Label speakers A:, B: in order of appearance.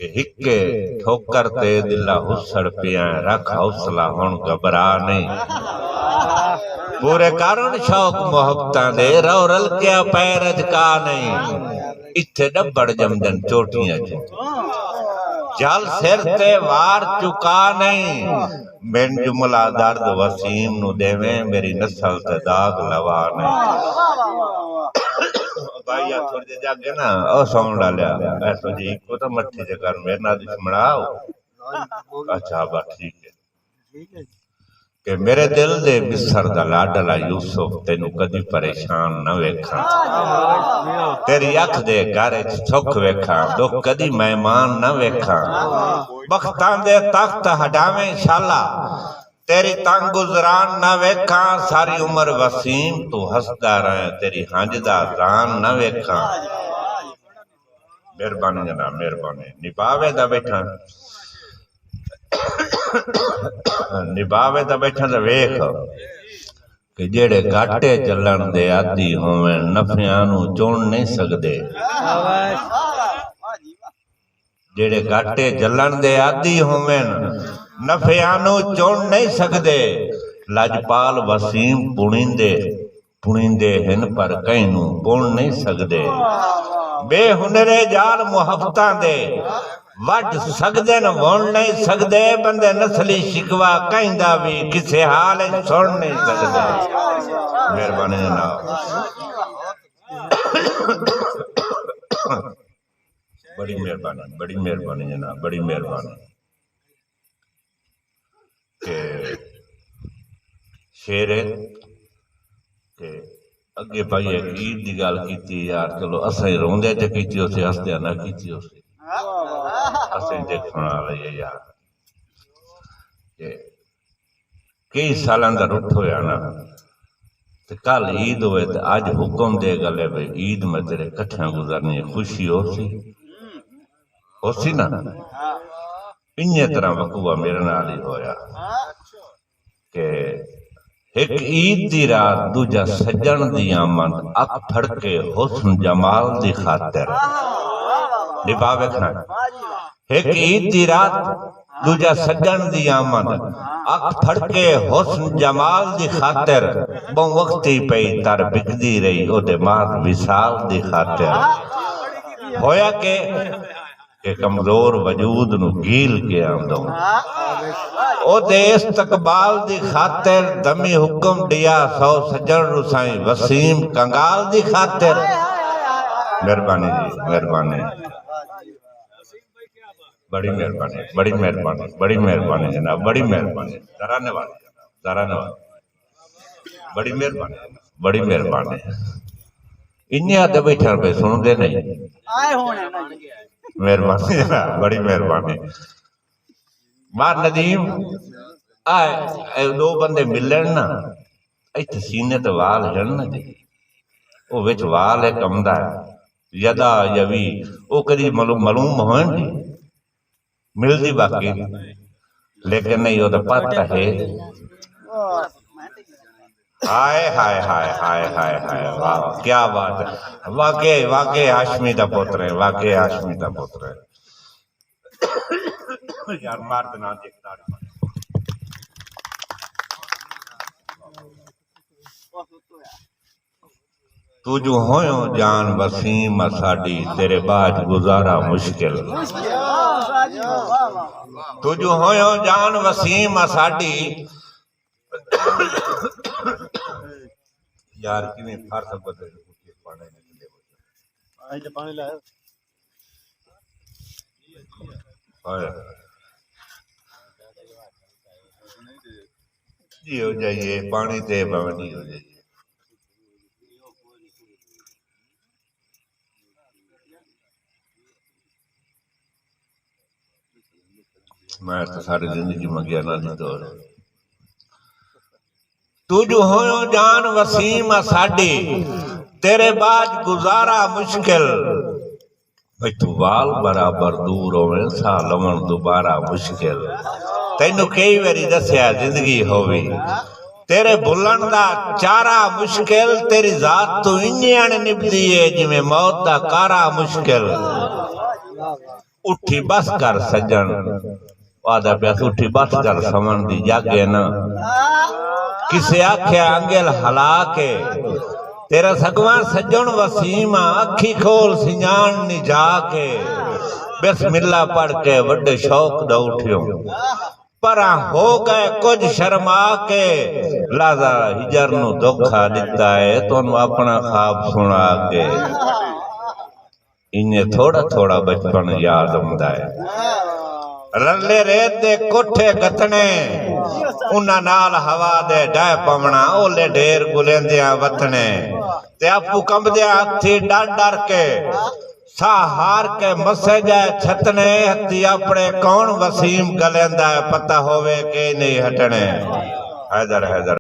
A: कि हिक्के ठोकर ते दिला हुसड़ पिया रख हौसला हुण घबरा नहीं पूरे कारण शौक मोहब्बतां दे रो रल के पैर अजका नहीं इत्थे डब्बड़ जमदन चोटियां च जल सिर ते वार चुका नहीं बिन जुमला दर्द वसीम नु देवे मेरी नस्ल ते दाग लवा नहीं भाई थोड़ी देर जागे ना ओ सौन डालिया ऐसो जी को तो मट्ठी जे कर मेरे नाल दुश्मनाओ अच्छा बा ठीक है कि मेरे दिल दे बिसर दा लाडला यूसुफ तेनू कदी परेशान न वेखा तेरी अख दे घर च सुख वेखा दुख कदी मेहमान न वेखा बख्तां दे तख्त हटावें शाला तेरी तंग गुजरान न वेखा सारी उम्र वसीम तू हसदा रहे तेरी हंज दा रान न वेखा मेहरबानी जनाब मेहरबानी निभावे दा बैठा निभावे तो बैठा तो वेख कि जेड़े घाटे चलन दे आदि होवे नफियां नू चुन नहीं सकदे जेड़े घाटे चलन दे आदि होवे नफियां नू चुन नहीं सकदे लजपाल वसीम पुणींदे हिन पर कहीं नू पुण नहीं सकदे बेहुनरे जाल मुहब्बतां दे वट सकदे न वण नहीं सकदे बंदे नस्ली शिकवा कहंदा भी किसे हाल सुन नहीं सकदे मेहरबानी जनाब बड़ी मेहरबानी जनाब बड़ी मेहरबानी के शेर के अगे भाई ईद की गल की यार चलो असें रोंदे च कीती उसे हसदे ना कीती उसे असें देखने वाले यार कई साल दा रुठ होया ना ते कल ईद होए ते अज हुक्म दे गले भाई ईद में तेरे कट्ठियां गुजरनी खुशी हो सी ना इन्ने तरह वकूआ मेरे नाल ही होया के एक ईद दी रात दूजा सज्जन दी आमद अख फड़के हुस्न जमाल दी खातिर निभावे खा एक ईद दी रात दूजा सज्जन दी आमद अख फड़के हुस्न जमाल दी खातिर बहु वक्ती पई तर बिकदी रही ओदे मात विसाल दी खातिर होया के कमजोर वजूद नु गील के आंदो ओदे इस्तकबाल दी खातिर दमी हुक्म दिया सौ सज्जन रुसाई वसीम कंगाल दी खातिर मेहरबानी जी मेहरबानी बड़ी मेहरबानी बड़ी मेहरबानी बड़ी मेहरबानी जनाब बड़ी मेहरबानी धन्यवाद बड़ी मेहरबानी इन्ने आदे बैठे पे सुनते नहीं मेहरबानी जनाब बड़ी मेहरबानी बार नदीम आए दो बंदे मिलन ना इत्थे सीने ते वाल हन ना जी ओ विच वाल है कमदा यदा यवी ओ कदी मालूम होन जी मिलती बाकी लेकिन नहीं वो तो पता है हाय हाय हाय हाय हाय हाय वाह क्या बात है वाकई हाशमी का पुत्र है वाकई हाशमी का पुत्र है यार मार देना देखता तू जो होयो जान वसीम साडी तेरे बाद गुजारा मुश्किल तू जो होयो जान वसीम साडी यार किवें फारस बदल पानी निकले पानी लाया जी हो जाइए पानी ते बवनी हो जाइए मैं तो सारी जिंदगी में गया ना दौर तू जो होयो जान वसीम साडी तेरे बाद गुजारा मुश्किल भाई तू वाल बराबर दूर होवे सा लवण दोबारा मुश्किल तेनू कई बारी दसिया जिंदगी होवी तेरे भुलन दा चारा मुश्किल तेरी जात तू इंजन निभदी है जिवें मौत दा कारा मुश्किल उठी बस कर सज्जन आदा प्यास उठी बस कर समन दी जागे ना किसे आख्या अंगेल हला के तेरा सगवा सज्जन वसीम अखी खोल सिंजान नी जाके बिस्मिल्लाह पढ़ के वड्डे शौक दा उठियो पर हो गए कुछ शर्मा के लाजा हिजर नु धोखा दिता है तो अपना ख्वाब सुना के इन्हें थोड़ा थोड़ा बचपन याद आंदा है रले रेत दे कोठे गतने उन्हां नाल हवा दे डाय पवना ओले ढेर गुलेंदियां वतने ते आपू कंबदियां हथी डर डर के सा हार के मसे जाए छतने हथी अपने कौन वसीम गलेंदा है पता होवे के नहीं हटने हैदर हैदर